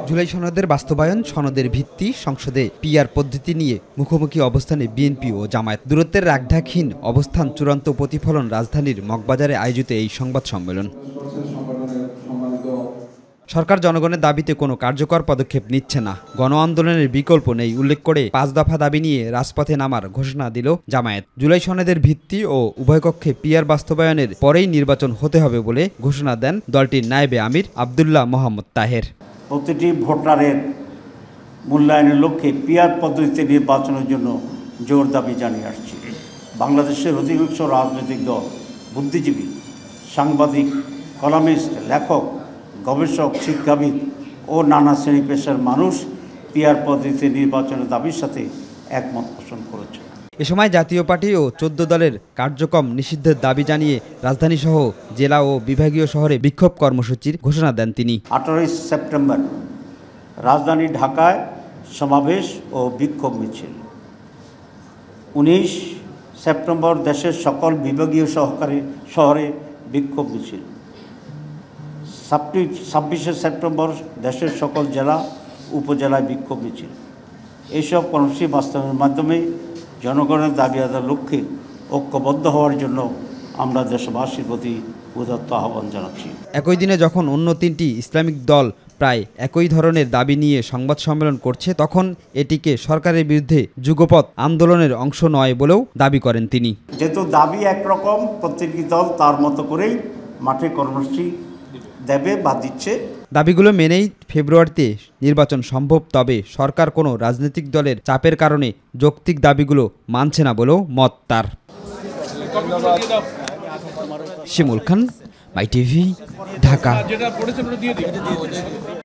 জুলাই সনদের বাস্তবায়ন সনদের ভিত্তি সংসদে পিআর পদ্ধতি নিয়ে মুখোমুখি অবস্থানে বিএনপি ও জামায়াত। দূরত্বের রাগঢাকহীন অবস্থান চূড়ান্ত প্রতিফলন রাজধানীর মগবাজারে আয়োজিত এই সংবাদ সম্মেলন। সরকার জনগণের দাবিতে কোনো কার্যকর পদক্ষেপ নিচ্ছে না, গণ আন্দোলনের বিকল্প নেই উল্লেখ করে ৫ দফা দাবি নিয়ে রাজপথে নামার ঘোষণা দিল জামায়াত। জুলাই সনদের ভিত্তি ও উভয়কক্ষে পিআর বাস্তবায়নের পরেই নির্বাচন হতে হবে বলে ঘোষণা দেন দলটির নায়েবে আমির আব্দুল্লাহ মোহাম্মদ তাহের। প্রতিটি ভোটারের মূল্যায়নের লক্ষ্যে পিআর পদ্ধতিতে নির্বাচনের জন্য জোর দাবি জানিয়ে আসছি। বাংলাদেশের অধিকাংশ রাজনৈতিক দল, বুদ্ধিজীবী, সাংবাদিক, কলামিস্ট, লেখক, গবেষক, শিক্ষাবিদ ও নানা শ্রেণী পেশার মানুষ পিআর পদ্ধতিতে নির্বাচনের দাবির সাথে একমত পোষণ করেছে। এ সময় জাতীয় পার্টি ও ১৪ দলের কার্যক্রম নিষিদ্ধের দাবি জানিয়ে রাজধানীসহ জেলা ও বিভাগীয় শহরে বিক্ষোভ কর্মসূচির ঘোষণা দেন তিনি। 18 সেপ্টেম্বর রাজধানী ঢাকায় সমাবেশ ও বিক্ষোভ মিছিল। 19 সেপ্টেম্বর দেশের সকল বিভাগীয় শহরে বিক্ষোভ মিছিল। 26 সেপ্টেম্বর দেশের সকল জেলা উপজেলায় বিক্ষোভ মিছিল। এইসব কর্মসূচি বাস্তবায়নের মাধ্যমে জনগণের দাবি আদায়ের লক্ষ্যে ঐক্যবদ্ধ হওয়ার জন্য আমরা দেশবাসীর প্রতি উদাত্ত আহ্বান জানাচ্ছি। একই দিনে যখন অন্য 3টি ইসলামিক দল প্রায় একই ধরনের দাবি নিয়ে সংবাদ সম্মেলন করছে, তখন এটিকে সরকারের বিরুদ্ধে যুগপৎ আন্দোলনের অংশ নয় বলেও দাবি করেন তিনি। যেহেতু দাবি একরকম, প্রত্যেকটি দল তার মতো করেই মাঠে কর্মসূচি দেবে বা দিচ্ছে। দাবিগুলো মেনেই ফেব্রুয়ারিতে নির্বাচন সম্ভব, তবে সরকার কোনো রাজনৈতিক দলের চাপের কারণে যৌক্তিক দাবিগুলো মানছে না বলেও মত তার। শিমুল খান, মাই টিভি, ঢাকা।